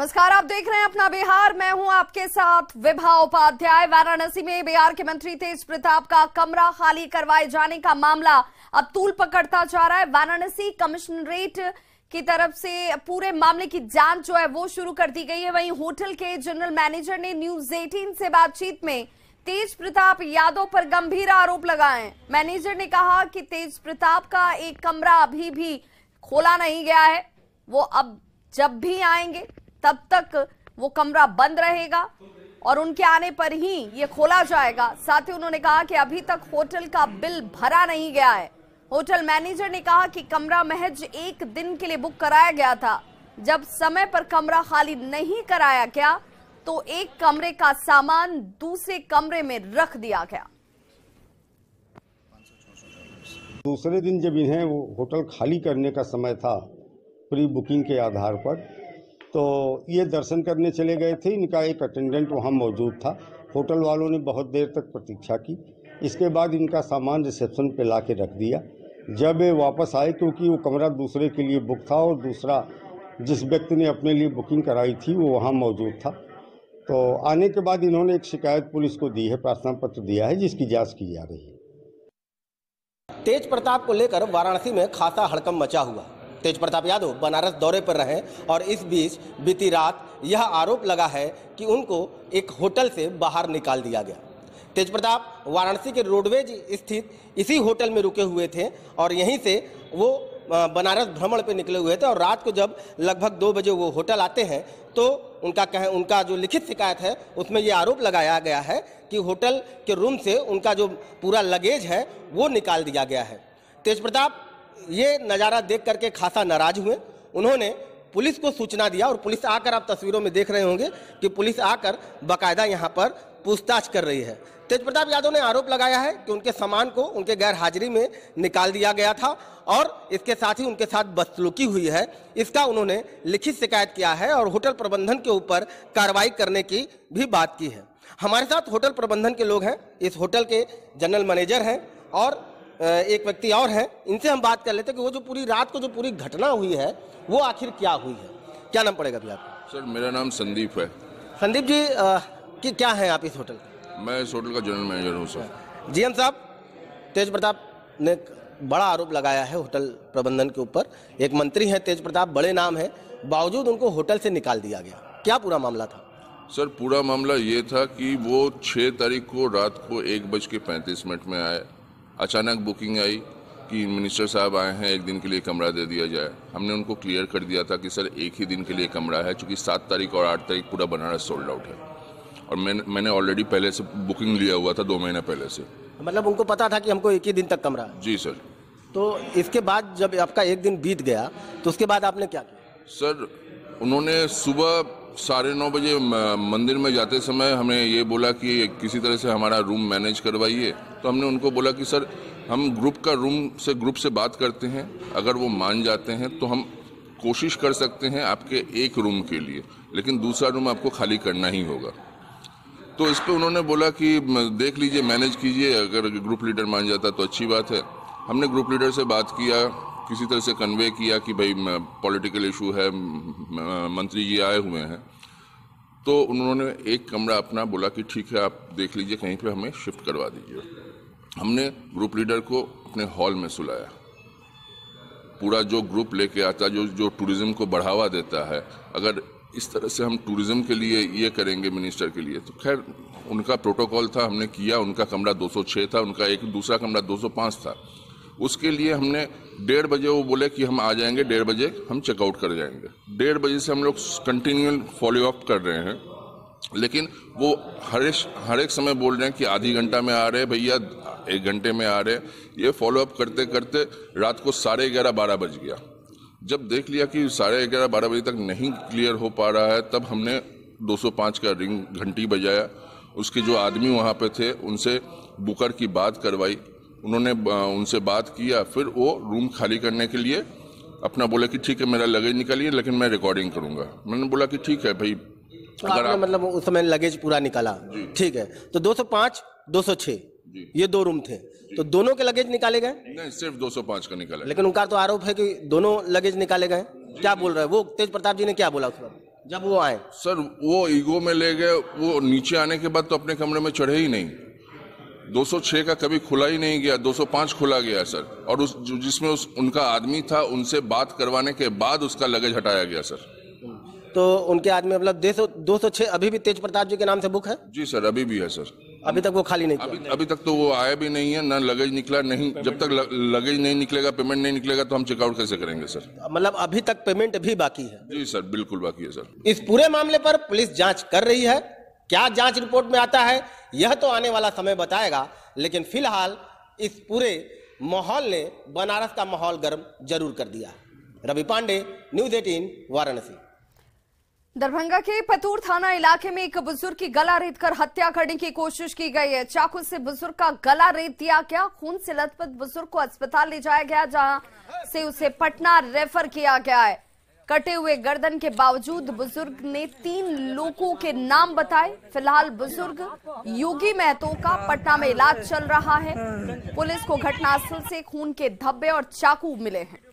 नमस्कार, आप देख रहे हैं अपना बिहार। मैं हूं आपके साथ विभा उपाध्याय। वाराणसी में बिहार के मंत्री तेज प्रताप का कमरा खाली करवाए जाने का मामला अब तूल पकड़ता जा रहा है। वाराणसी कमिश्नरेट की तरफ से पूरे मामले की जांच जो है वो शुरू कर दी गई है। वहीं होटल के जनरल मैनेजर ने न्यूज 18 से बातचीत में तेज प्रताप यादव पर गंभीर आरोप लगाए। मैनेजर ने कहा कि तेज प्रताप का एक कमरा अभी भी खोला नहीं गया है, वो अब जब भी आएंगे तब तक वो कमरा बंद रहेगा और उनके आने पर ही ये खोला जाएगा। साथ ही उन्होंने कहा कि अभी तक होटल का बिल भरा नहीं गया है। होटल मैनेजर ने कहा कि कमरा महज एक दिन के लिए बुक कराया गया था। जब समय पर कमरा खाली नहीं कराया गया तो एक कमरे का सामान दूसरे कमरे में रख दिया गया। दूसरे दिन जब इन्हें वो होटल खाली करने का समय था प्री बुकिंग के आधार पर, तो ये दर्शन करने चले गए थे। इनका एक अटेंडेंट वहाँ मौजूद था। होटल वालों ने बहुत देर तक प्रतीक्षा की। इसके बाद इनका सामान रिसेप्शन पे ला के रख दिया। जब वे वापस आए, क्योंकि वो कमरा दूसरे के लिए बुक था और दूसरा जिस व्यक्ति ने अपने लिए बुकिंग कराई थी वो वहाँ मौजूद था, तो आने के बाद इन्होंने एक शिकायत पुलिस को दी है, प्रार्थना पत्र दिया है, जिसकी जाँच की जा रही है। तेज प्रताप को लेकर वाराणसी में खासा हड़कंप मचा हुआ। तेज प्रताप यादव बनारस दौरे पर रहे और इस बीच बीती रात यह आरोप लगा है कि उनको एक होटल से बाहर निकाल दिया गया। तेज प्रताप वाराणसी के रोडवेज स्थित इसी होटल में रुके हुए थे और यहीं से वो बनारस भ्रमण पे निकले हुए थे और रात को जब लगभग 2 बजे वो होटल आते हैं तो उनका जो लिखित शिकायत है उसमें ये आरोप लगाया गया है कि होटल के रूम से उनका जो पूरा लगेज है वो निकाल दिया गया है। तेज प्रताप ये नज़ारा देख करके खासा नाराज हुए। उन्होंने पुलिस को सूचना दिया और पुलिस आकर, आप तस्वीरों में देख रहे होंगे कि पुलिस आकर बाकायदा यहाँ पर पूछताछ कर रही है। तेज प्रताप यादव ने आरोप लगाया है कि उनके सामान को उनके गैर हाजिरी में निकाल दिया गया था और इसके साथ ही उनके साथ बदसलूकी हुई है। इसका उन्होंने लिखित शिकायत किया है और होटल प्रबंधन के ऊपर कार्रवाई करने की भी बात की है। हमारे साथ होटल प्रबंधन के लोग हैं, इस होटल के जनरल मैनेजर हैं और एक व्यक्ति और है। इनसे हम बात कर लेते हैं कि वो जो पूरी रात को जो पूरी घटना हुई है वो आखिर क्या हुई है। क्या नाम पड़ेगा भैया? सर, मेरा नाम संदीप है। संदीप जी, कि क्या है आप इस होटल? मैं इस होटल का जनरल मैनेजर हूँ सर। जी हम साहब, तेज प्रताप ने बड़ा आरोप लगाया है होटल प्रबंधन के ऊपर। एक मंत्री हैं तेज प्रताप, बड़े नाम है, बावजूद उनको होटल से निकाल दिया गया। क्या पूरा मामला था? सर, पूरा मामला ये था कि वो 6 तारीख को रात को 1:35 में आए। अचानक बुकिंग आई कि मिनिस्टर साहब आए हैं, एक दिन के लिए कमरा दे दिया जाए। हमने उनको क्लियर कर दिया था कि सर एक ही दिन के लिए कमरा है, क्योंकि 7 तारीख और 8 तारीख पूरा बनारस सोल्ड आउट है और मैंने ऑलरेडी पहले से बुकिंग लिया हुआ था 2 महीने पहले से। मतलब उनको पता था कि हमको एक ही दिन तक कमरा है? जी सर। तो इसके बाद जब आपका एक दिन बीत गया तो उसके बाद आपने क्या किया? सर, उन्होंने सुबह 9:30 बजे मंदिर में जाते समय हमें ये बोला कि किसी तरह से हमारा रूम मैनेज करवाइए। तो हमने उनको बोला कि सर हम ग्रुप से बात करते हैं, अगर वो मान जाते हैं तो हम कोशिश कर सकते हैं आपके एक रूम के लिए, लेकिन दूसरा रूम आपको खाली करना ही होगा। तो इस पर उन्होंने बोला कि देख लीजिए, मैनेज कीजिए, अगर ग्रुप लीडर मान जाता तो अच्छी बात है। हमने ग्रुप लीडर से बात किया, किसी तरह से कन्वे किया कि भाई पॉलिटिकल इशू है, मंत्री जी आए हुए हैं। तो उन्होंने एक कमरा अपना बोला कि ठीक है, आप देख लीजिए, कहीं पे हमें शिफ्ट करवा दीजिए। हमने ग्रुप लीडर को अपने हॉल में सुलाया। पूरा जो ग्रुप लेके आता, जो टूरिज्म को बढ़ावा देता है, अगर इस तरह से हम टूरिज्म के लिए ये करेंगे मिनिस्टर के लिए, तो खैर उनका प्रोटोकॉल था, हमने किया। उनका कमरा 206 था, उनका एक दूसरा कमरा 205 था। उसके लिए हमने 1:30 बजे, वो बोले कि हम आ जाएंगे, 1:30 बजे हम चेकआउट कर जाएंगे। 1:30 बजे से हम लोग कंटिन्यूअल फॉलो अप कर रहे हैं, लेकिन वो हर एक समय बोल रहे हैं कि आधी घंटा में आ रहे हैं भैया, 1 घंटे में आ रहे हैं। ये फॉलो अप करते करते रात को 11:30-12 बज गया। जब देख लिया कि 11:30-12 बजे तक नहीं क्लियर हो पा रहा है, तब हमने 205 का रिंग घंटी बजाया। उसके जो आदमी वहाँ पे थे उनसे बुकर की बात करवाई, उन्होंने उनसे बात किया। फिर वो रूम खाली करने के लिए अपना बोले कि ठीक है, मेरा लगेज निकालिए, लेकिन मैं रिकॉर्डिंग करूंगा। मैंने बोला कि ठीक है भाई। तो अगर आप मतलब उस समय लगेज पूरा निकाला, ठीक है, तो 205, 206 ये 2 रूम थे, तो दोनों के लगेज निकाले गए? नहीं, सिर्फ 205 का निकाला। लेकिन उनका तो आरोप है कि दोनों लगेज निकाले गए। क्या बोल रहे हैं वो? तेज प्रताप जी ने क्या बोला उस वक्त? जब वो आए? सर वो ईगो में ले गए, वो नीचे आने के बाद तो अपने कमरे में चढ़े ही नहीं। 206 का कभी खुला ही नहीं गया, 205 खुला गया सर, और जिसमें उनका आदमी था उनसे बात करवाने के बाद उसका लगेज हटाया गया सर। तो उनके आदमी मतलब 206 अभी भी तेज प्रताप जी के नाम से बुक है? जी सर, अभी भी है सर। अभी तक वो खाली नहीं किया? अभी तक तो वो आया भी नहीं है, ना लगेज निकला नहीं। जब तक लगेज नहीं निकलेगा, पेमेंट नहीं निकलेगा, तो हम चेकआउट कैसे करेंगे सर? मतलब अभी तक पेमेंट भी बाकी है? जी सर, बिल्कुल बाकी है सर। इस पूरे मामले पर पुलिस जांच कर रही है। क्या जांच रिपोर्ट में आता है यह तो आने वाला समय बताएगा, लेकिन फिलहाल इस पूरे माहौल ने बनारस का माहौल गर्म जरूर कर दिया। रवि पांडे, न्यूज़ 18, वाराणसी। दरभंगा के पतूर थाना इलाके में एक बुजुर्ग की गला रेत कर हत्या करने की कोशिश की गई है। चाकू से बुजुर्ग का गला रेत दिया गया। खून से लथपथ बुजुर्ग को अस्पताल ले जाया गया, जहां से उसे पटना रेफर किया गया है। कटे हुए गर्दन के बावजूद बुजुर्ग ने 3 लोगों के नाम बताए। फिलहाल बुजुर्ग योगी महतो का पटना में इलाज चल रहा है। पुलिस को घटनास्थल से खून के धब्बे और चाकू मिले हैं।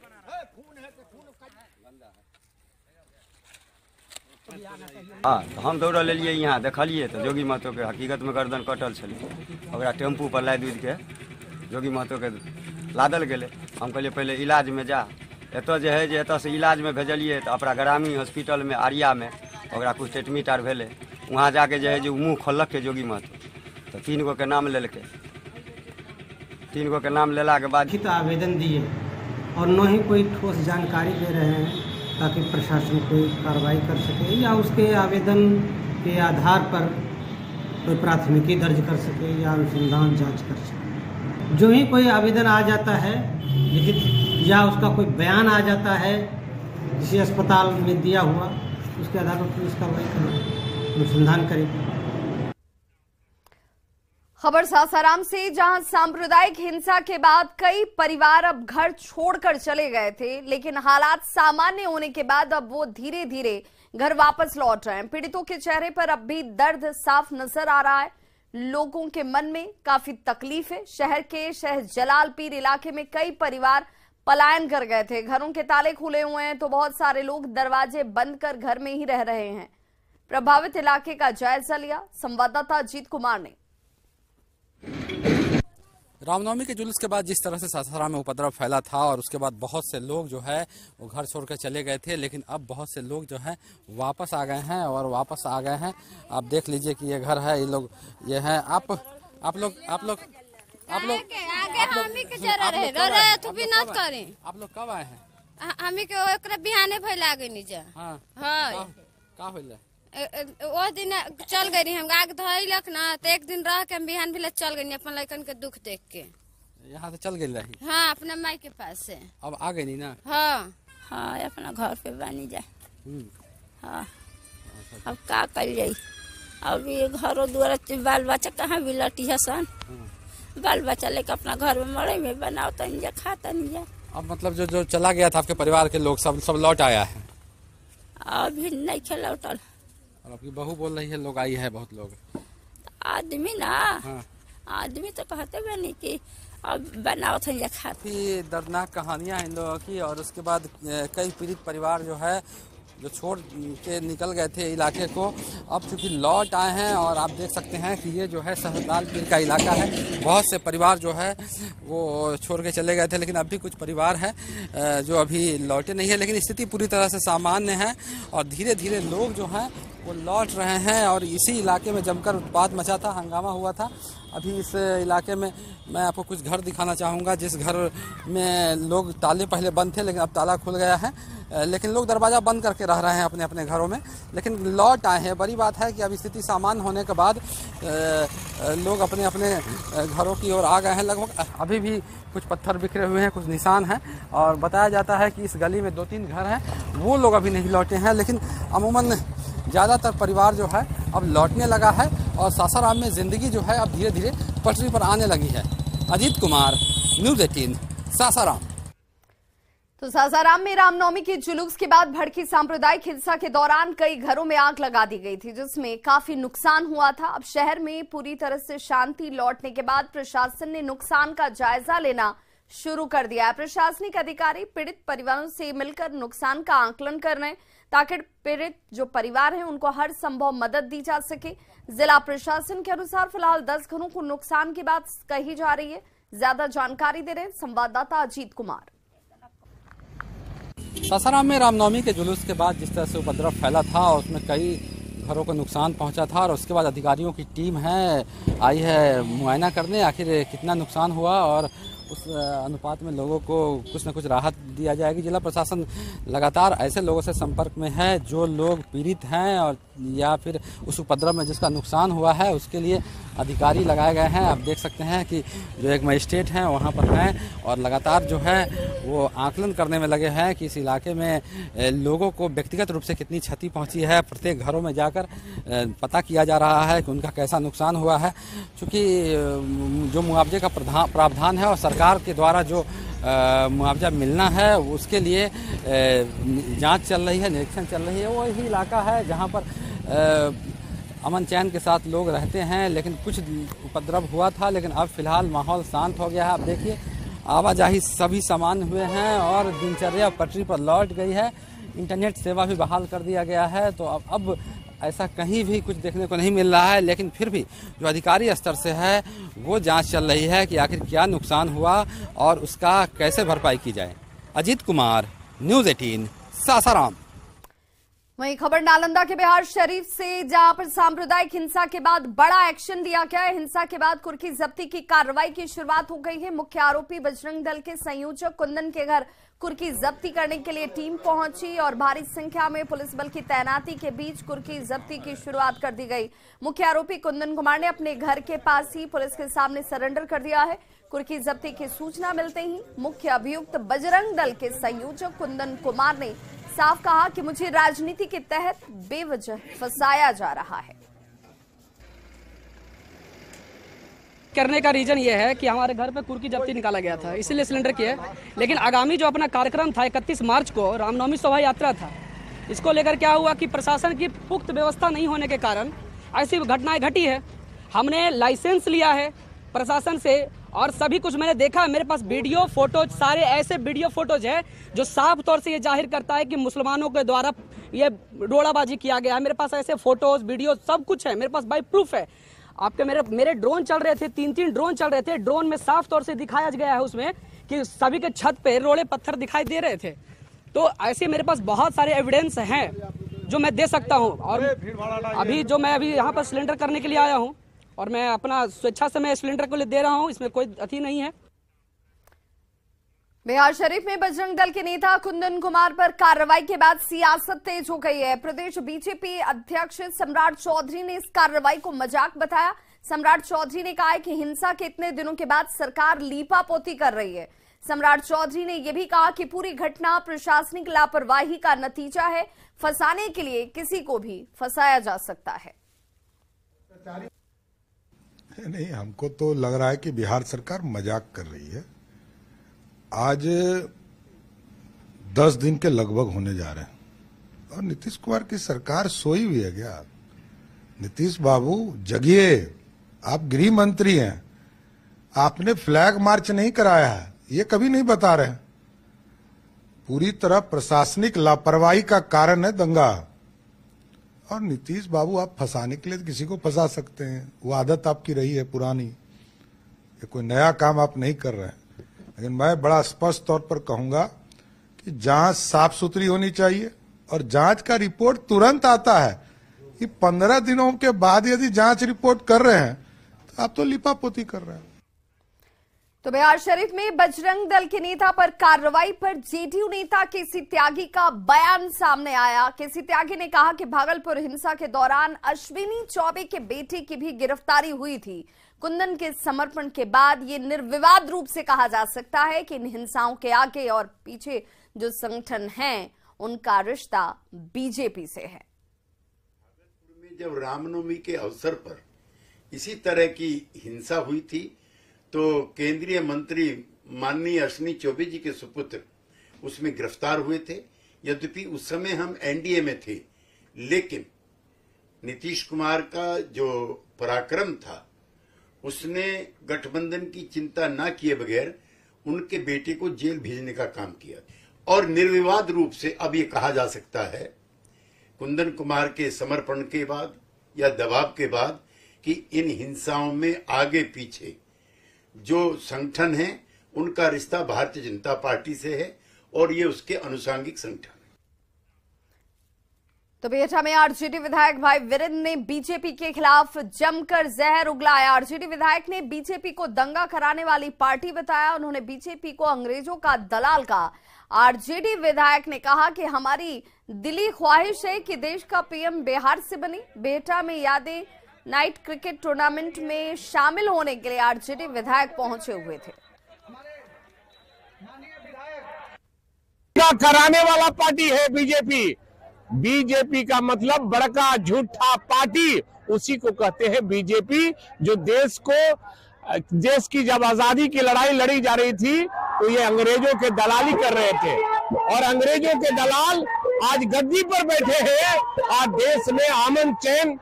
हाँ, तो हम दौड़ लिये यहाँ देखलिए तो जोगी महतो के हकीकत में गर्दन कटल छलै। ओकरा टेम्पू पर लाद उद के जोगी महतो के लादल गेले। हम कहलिए पहले इलाज में जा। एतो जे है जे एतो से इलाज में भेजलिए तो अपना ग्रामीण हॉस्पिटल में आरिया में ओकरा कुछ एडमिट आर भेले। वहाँ जाके जे है जो मुँह खोलक के जोगी महतो तो 3 गो के नाम लेलके। 3 गो के नाम लेला के बाद लिखित आवेदन दिए और न ही कोई ठोस जानकारी दे रहे हैं ताकि प्रशासन कोई कार्रवाई कर सके या उसके आवेदन के आधार पर कोई प्राथमिकी दर्ज कर सके या अनुसंधान जांच कर सके। जो ही कोई आवेदन आ जाता है लिखित या उसका कोई बयान आ जाता है जिसे अस्पताल में दिया हुआ, उसके आधार पर पुलिस कार्रवाई करेगी, अनुसंधान करेगी। खबर सासाराम से, जहां सांप्रदायिक हिंसा के बाद कई परिवार अब घर छोड़कर चले गए थे, लेकिन हालात सामान्य होने के बाद अब वो धीरे धीरे घर वापस लौट रहे हैं। पीड़ितों के चेहरे पर अब भी दर्द साफ नजर आ रहा है। लोगों के मन में काफी तकलीफ है। शहर के शहर जलालपीर इलाके में कई परिवार पलायन कर गए थे। घरों के ताले खुले हुए हैं तो बहुत सारे लोग दरवाजे बंद कर घर में ही रह रहे हैं। प्रभावित इलाके का जायजा लिया संवाददाता अजीत कुमार ने। रामनवमी के जुलूस के बाद जिस तरह से सासाराम में उपद्रव फैला था और उसके बाद बहुत से लोग जो है वो घर छोड़कर चले गए थे, लेकिन अब बहुत से लोग जो है वापस आ गए हैं और वापस आ गए हैं। आप देख लीजिए कि ये घर है, ये लोग ये है। आप लोग आप लोग कब आए हैं? हमी के बिहाने फैला गई नीचे। हाँ का होइले वो दिन चल गई हम आग धरलक ना तो एक दिन रह के हम बिहान भी चल गई अपन लड़कन के दुख देख के। यहाँ से चल गई रही? हाँ, अपना माई के पास से। अब आ गई नहीं ना? हाँ हाँ, अपना घर पे बनी जाए। हाँ, अब का कर जाये। अब ये घरों द्वारा बाल बच्चा कहाँ भी लटी है सन। बाल बच्चा लेकर अपना घर में मड़े में बनाओ तो नहीं जा, खाता नहीं जा। अब मतलब जो चला गया था आपके परिवार के लोग सब लौट आया है? अभी नहीं खेला उठल। और आपकी बहू बोल रही है लोग आई है बहुत लोग। आदमी ना हाँ। आदमी तो कहते भी नहीं कि अब बनाओ तो या खाते। दर्दनाक कहानियां इन लोगों की। और उसके बाद कई पीड़ित परिवार जो है जो छोड़ के निकल गए थे इलाके को, अब चूंकि लौट आए हैं। और आप देख सकते हैं कि ये जो है सहलालपीर का इलाका है। बहुत से परिवार जो है वो छोड़ के चले गए थे, लेकिन अब भी कुछ परिवार है जो अभी लौटे नहीं है। लेकिन स्थिति पूरी तरह से सामान्य है और धीरे धीरे लोग जो हैं वो लौट रहे हैं। और इसी इलाके में जमकर उत्पात मचा था, हंगामा हुआ था। अभी इस इलाके में मैं आपको कुछ घर दिखाना चाहूँगा, जिस घर में लोग ताले पहले बंद थे लेकिन अब ताला खुल गया है। लेकिन लोग दरवाज़ा बंद करके रह रहे हैं अपने अपने घरों में, लेकिन लौट आए हैं। बड़ी बात है कि अब स्थिति सामान्य होने के बाद लोग अपने अपने घरों की ओर आ गए हैं। लगभग अभी भी कुछ पत्थर बिखरे हुए हैं, कुछ निशान हैं। और बताया जाता है कि इस गली में 2-3 घर हैं, वो लोग अभी नहीं लौटे हैं। लेकिन अमूमन ज़्यादातर परिवार जो है अब लौटने लगा है और सासाराम में ज़िंदगी जो है अब धीरे धीरे पटरी पर आने लगी है। अजीत कुमार, न्यूज़ 18, सासाराम। तो सासाराम में रामनवमी के जुलूस के बाद भड़की सांप्रदायिक हिंसा के दौरान कई घरों में आग लगा दी गई थी, जिसमें काफी नुकसान हुआ था। अब शहर में पूरी तरह से शांति लौटने के बाद प्रशासन ने नुकसान का जायजा लेना शुरू कर दिया है। प्रशासनिक अधिकारी पीड़ित परिवारों से मिलकर नुकसान का आकलन कर रहे हैं। ताकि पीड़ित जो परिवार हैं उनको हर संभव मदद दी जा सके। जिला प्रशासन के अनुसार फिलहाल 10 घरों को नुकसान की बात कही जा रही है। ज्यादा जानकारी दे रहे हैं संवाददाता अजीत कुमार। सासाराम में रामनवमी के जुलूस के बाद जिस तरह से उपद्रव फैला था और उसमें कई घरों को नुकसान पहुंचा था और उसके बाद अधिकारियों की टीम आई है मुआयना करने आखिर कितना नुकसान हुआ और उस अनुपात में लोगों को कुछ न कुछ राहत दिया जाएगी। जिला प्रशासन लगातार ऐसे लोगों से संपर्क में है जो लोग पीड़ित हैं और या फिर उस उपद्रव में जिसका नुकसान हुआ है उसके लिए अधिकारी लगाए गए हैं। आप देख सकते हैं कि जो एक मजिस्ट्रेट हैं वहाँ पर हैं और लगातार जो है वो आकलन करने में लगे हैं कि इस इलाके में लोगों को व्यक्तिगत रूप से कितनी क्षति पहुँची है। प्रत्येक घरों में जाकर पता किया जा रहा है कि उनका कैसा नुकसान हुआ है। चूँकि जो मुआवजे का प्रावधान है और सरकार के द्वारा जो मुआवजा मिलना है उसके लिए जांच चल रही है, निरीक्षण चल रही है। वो यही इलाका है जहां पर अमन चैन के साथ लोग रहते हैं, लेकिन कुछ उपद्रव हुआ था, लेकिन अब फिलहाल माहौल शांत हो गया है। आप देखिए आवाजाही सभी सामान्य हुए हैं और दिनचर्या पटरी पर लौट गई है। इंटरनेट सेवा भी बहाल कर दिया गया है। तो अब ऐसा कहीं भी कुछ देखने को नहीं मिल रहा है, लेकिन फिर भी जो अधिकारी स्तर से है वो जांच चल रही है कि आखिर क्या नुकसान हुआ और उसका कैसे भरपाई की जाए। अजीत कुमार, न्यूज़ 18, सासाराम। वहीं खबर नालंदा के बिहार शरीफ से, जहां पर सांप्रदायिक हिंसा के बाद बड़ा एक्शन लिया गया है। हिंसा के बाद कुर्की जब्ती की कार्रवाई की शुरुआत हो गई है। मुख्य आरोपी बजरंग दल के संयोजक कुंदन के घर कुर्की जब्ती करने के लिए टीम पहुंची और भारी संख्या में पुलिस बल की तैनाती के बीच कुर्की जब्ती की शुरुआत कर दी गई। मुख्य आरोपी कुंदन कुमार ने अपने घर के पास ही पुलिस के सामने सरेंडर कर दिया है। कुर्की जब्ती की सूचना मिलते ही मुख्य अभियुक्त बजरंग दल के संयोजक कुंदन कुमार ने साफ कहा कि मुझे राजनीति के तहत बेवजह फंसाया जा रहा है। करने का रीजन ये है कि हमारे घर पे कुर्की जब्ती निकाला गया था, इसीलिए सिलेंडर किए। लेकिन आगामी जो अपना कार्यक्रम था 31 मार्च को रामनवमी शोभा यात्रा था, इसको लेकर क्या हुआ कि प्रशासन की पुख्त व्यवस्था नहीं होने के कारण ऐसी घटनाएं घटी है। हमने लाइसेंस लिया है प्रशासन से और सभी कुछ मैंने देखा। मेरे पास वीडियो फोटोज, सारे ऐसे वीडियो फोटोज है जो साफ तौर से ये जाहिर करता है कि मुसलमानों के द्वारा ये रोड़ाबाजी किया गया है। मेरे पास ऐसे फोटोज, वीडियो सब कुछ है, मेरे पास बाई प्रूफ है। आपके मेरे ड्रोन चल रहे थे, 3 ड्रोन चल रहे थे। ड्रोन में साफ तौर से दिखाया गया है उसमें कि सभी के छत पे रोड़े पत्थर दिखाई दे रहे थे। तो ऐसे मेरे पास बहुत सारे एविडेंस हैं जो मैं दे सकता हूं। और अभी यहाँ पर सिलेंडर करने के लिए आया हूं और मैं अपना स्वेच्छा से मैं सिलेंडर को दे रहा हूं, इसमें कोई अति नहीं है। बिहार शरीफ में बजरंग दल के नेता कुंदन कुमार पर कार्रवाई के बाद सियासत तेज हो गई है। प्रदेश बीजेपी अध्यक्ष सम्राट चौधरी ने इस कार्रवाई को मजाक बताया। सम्राट चौधरी ने कहा है कि हिंसा के इतने दिनों के बाद सरकार लीपापोती कर रही है। सम्राट चौधरी ने यह भी कहा कि पूरी घटना प्रशासनिक लापरवाही का नतीजा है। फंसाने के लिए किसी को भी फंसाया जा सकता है। नहीं, हमको तो लग रहा है कि बिहार सरकार मजाक कर रही है। आज 10 दिन के लगभग होने जा रहे हैं और नीतीश कुमार की सरकार सोई हुई है क्या? नीतीश बाबू जगिए, आप गृह मंत्री हैं, आपने फ्लैग मार्च नहीं कराया है, ये कभी नहीं बता रहे। पूरी तरह प्रशासनिक लापरवाही का कारण है दंगा। और नीतीश बाबू आप फंसाने के लिए किसी को फंसा सकते हैं, वो आदत आपकी रही है पुरानी, ये कोई नया काम आप नहीं कर रहे हैं। लेकिन मैं बड़ा स्पष्ट तौर पर कहूंगा कि जांच साफ सुथरी होनी चाहिए और जांच का रिपोर्ट तुरंत आता है। कि 15 दिनों के बाद यदि जांच रिपोर्ट कर रहे हैं तो आप तो लिपापोती कर रहे हैं। तो बिहार शरीफ में बजरंग दल के नेता पर कार्रवाई पर जेडीयू नेता केसी त्यागी का बयान सामने आया। केसी त्यागी ने कहा कि भागलपुर हिंसा के दौरान अश्विनी चौबे के बेटे की भी गिरफ्तारी हुई थी। कुंदन के समर्पण के बाद ये निर्विवाद रूप से कहा जा सकता है कि इन हिंसाओं के आगे और पीछे जो संगठन हैं उनका रिश्ता बीजेपी से है। जब रामनवमी के अवसर पर इसी तरह की हिंसा हुई थी तो केंद्रीय मंत्री माननीय अश्विनी चौबे जी के सुपुत्र उसमें गिरफ्तार हुए थे। यद्यपि उस समय हम एनडीए में थे, लेकिन नीतीश कुमार का जो पराक्रम था उसने गठबंधन की चिंता न किए बगैर उनके बेटे को जेल भेजने का काम किया और निर्विवाद रूप से अब ये कहा जा सकता है कुंदन कुमार के समर्पण के बाद या दबाव के बाद कि इन हिंसाओं में आगे पीछे जो संगठन है उनका रिश्ता भारतीय जनता पार्टी से है और ये उसके अनुषंगिक संगठन। तो बेहटा में आरजेडी विधायक भाई वीरेंद्र ने बीजेपी के खिलाफ जमकर जहर उगलाया। आरजेडी विधायक ने बीजेपी को दंगा कराने वाली पार्टी बताया। उन्होंने बीजेपी को अंग्रेजों का दलाल कहा। आरजेडी विधायक ने कहा कि हमारी दिली ख्वाहिश है कि देश का पीएम बिहार से बने। बेहटा में यादें नाइट क्रिकेट टूर्नामेंट में शामिल होने के लिए आरजेडी विधायक पहुंचे हुए थे। कराने वाला पार्टी है बीजेपी। बीजेपी का मतलब बड़का झूठा पार्टी, उसी को कहते हैं बीजेपी। जो देश की जब आजादी की लड़ाई लड़ी जा रही थी तो ये अंग्रेजों के दलाली कर रहे थे और अंग्रेजों के दलाल आज गद्दी पर बैठे हैं और देश में अमन चैन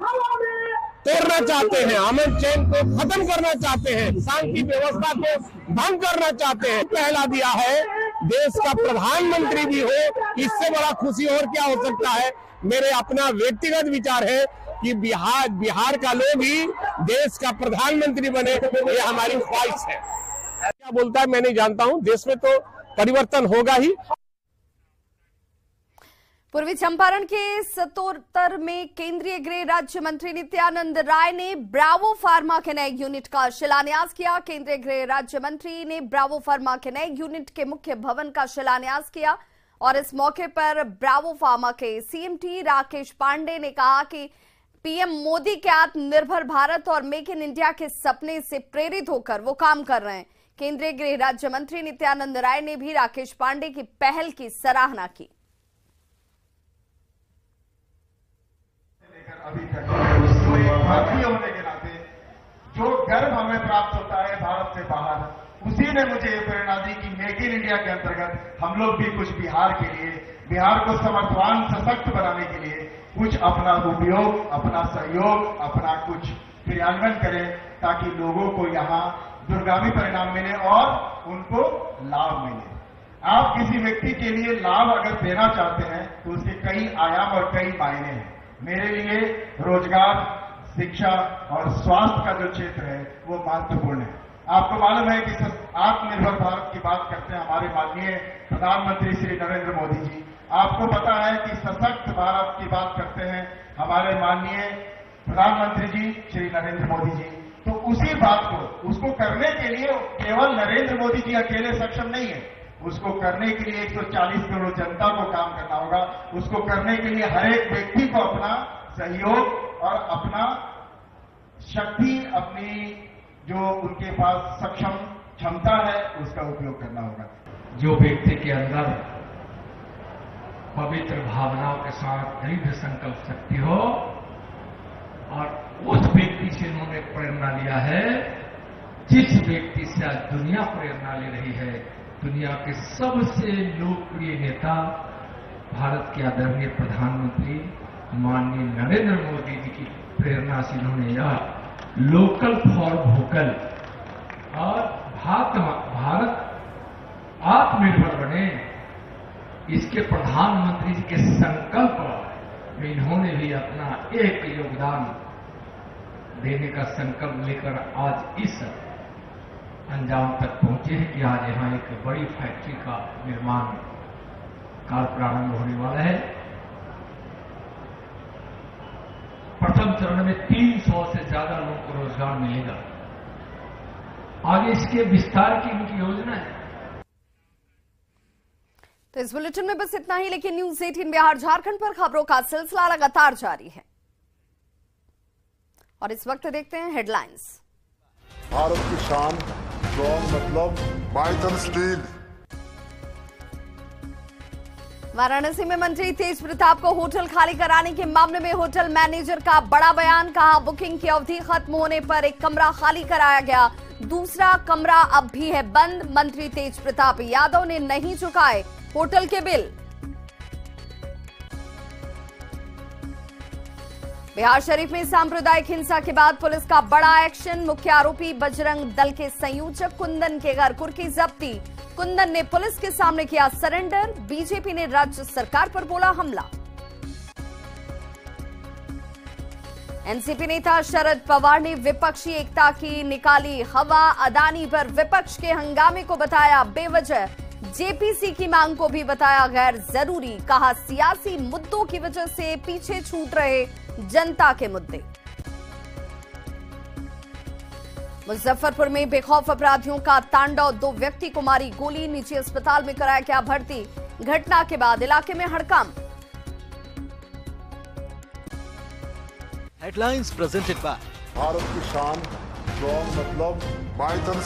तोड़ना चाहते हैं, अमन चैन को खत्म करना चाहते हैं, शांति व्यवस्था को भंग करना चाहते हैं। पहला दिया है देश का प्रधानमंत्री भी हो, इससे बड़ा खुशी और क्या हो सकता है। मेरे अपना व्यक्तिगत विचार है कि बिहार का लोग ही देश का प्रधानमंत्री बने, ये हमारी ख्वाहिश है। क्या बोलता है मैं नहीं जानता हूं, देश में तो परिवर्तन होगा ही। पूर्वी चंपारण के सतोतर में केंद्रीय गृह राज्य मंत्री नित्यानंद राय ने ब्रावो फार्मा के नए यूनिट का शिलान्यास किया। केंद्रीय गृह राज्य मंत्री ने ब्रावो फार्मा के नए यूनिट के मुख्य भवन का शिलान्यास किया और इस मौके पर ब्रावो फार्मा के सीएमडी राकेश पांडे ने कहा कि पीएम मोदी के आत्मनिर्भर भारत और मेक इन इंडिया के सपने से प्रेरित होकर वो काम कर रहे हैं। केंद्रीय गृह राज्य मंत्री नित्यानंद राय ने भी राकेश पांडे की पहल की सराहना की। अभी तक उसको एक भारतीय होने के नाते जो गर्व हमें प्राप्त होता है भारत से बाहर, उसी ने मुझे ये प्रेरणा दी कि मेक इन इंडिया के अंतर्गत हम लोग भी कुछ बिहार के लिए, बिहार को समर्थवान सशक्त बनाने के लिए कुछ अपना उपयोग, अपना सहयोग, अपना कुछ क्रियान्वयन करें ताकि लोगों को यहाँ दूरगामी परिणाम मिले और उनको लाभ मिले। आप किसी व्यक्ति के लिए लाभ अगर देना चाहते हैं तो उसके कई आयाम और कई मायने हैं। मेरे लिए रोजगार, शिक्षा और स्वास्थ्य का जो क्षेत्र है वो महत्वपूर्ण है। आपको मालूम है कि आत्मनिर्भर भारत की बात करते हैं हमारे माननीय प्रधानमंत्री श्री नरेंद्र मोदी जी। आपको पता है कि सशक्त भारत की बात करते हैं हमारे माननीय प्रधानमंत्री जी श्री नरेंद्र मोदी जी। तो उसी बात को, उसको करने के लिए केवल नरेंद्र मोदी जी अकेले सक्षम नहीं है, उसको करने के लिए 140 करोड़ जनता को काम करना होगा। उसको करने के लिए हर एक व्यक्ति को अपना सहयोग और अपना शक्ति, अपनी जो उनके पास सक्षम क्षमता है उसका उपयोग करना होगा। जो व्यक्ति के अंदर पवित्र भावनाओं के साथ दृढ़ संकल्प शक्ति हो और उस व्यक्ति से उन्होंने प्रेरणा लिया है, जिस व्यक्ति से आज दुनिया प्रेरणा ले रही है, दुनिया के सबसे लोकप्रिय नेता भारत के आदरणीय प्रधानमंत्री माननीय नरेंद्र मोदी जी की प्रेरणा से इन्होंने यह लोकल फॉर वोकल और भारत आत्मनिर्भर बने, इसके प्रधानमंत्री जी के संकल्प में इन्होंने भी अपना एक योगदान देने का संकल्प लेकर आज इस अंजाम तक पहुंचे हैं कि आज यहां एक बड़ी फैक्ट्री का निर्माण कार्य प्रारंभ होने वाला है। प्रथम चरण में 300 से ज्यादा लोगों को रोजगार मिलेगा। आगे इसके विस्तार की उनकी योजना है। तो इस बुलेटिन में बस इतना ही, लेकिन न्यूज 18 बिहार झारखंड पर खबरों का सिलसिला लगातार जारी है और इस वक्त देखते हैं हेडलाइंस। भारत की शान स्ट्रॉन्ग मतलब बाइटन स्टील। वाराणसी में मंत्री तेज प्रताप को होटल खाली कराने के मामले में होटल मैनेजर का बड़ा बयान। कहा बुकिंग की अवधि खत्म होने पर एक कमरा खाली कराया गया, दूसरा कमरा अब भी है बंद। मंत्री तेज प्रताप यादव ने नहीं चुकाए होटल के बिल। बिहार शरीफ में सांप्रदायिक हिंसा के बाद पुलिस का बड़ा एक्शन। मुख्य आरोपी बजरंग दल के संयोजक कुंदन के घर कुर्की जब्ती। कुंदन ने पुलिस के सामने किया सरेंडर। बीजेपी ने राज्य सरकार पर बोला हमला। एनसीपी नेता शरद पवार ने विपक्षी एकता की निकाली हवा। अदानी पर विपक्ष के हंगामे को बताया बेवजह, जेपीसी की मांग को भी बताया गैर जरूरी। कहा सियासी मुद्दों की वजह से पीछे छूट रहे जनता के मुद्दे। मुजफ्फरपुर में बेखौफ अपराधियों का तांडव, 2 व्यक्ति को मारी गोली, निजी अस्पताल में कराया गया भर्ती। घटना के बाद इलाके में हड़कंप। हेडलाइंस प्रेजेंटेड बाय भारत की शान स्ट्रॉन्ग मतलब माइथन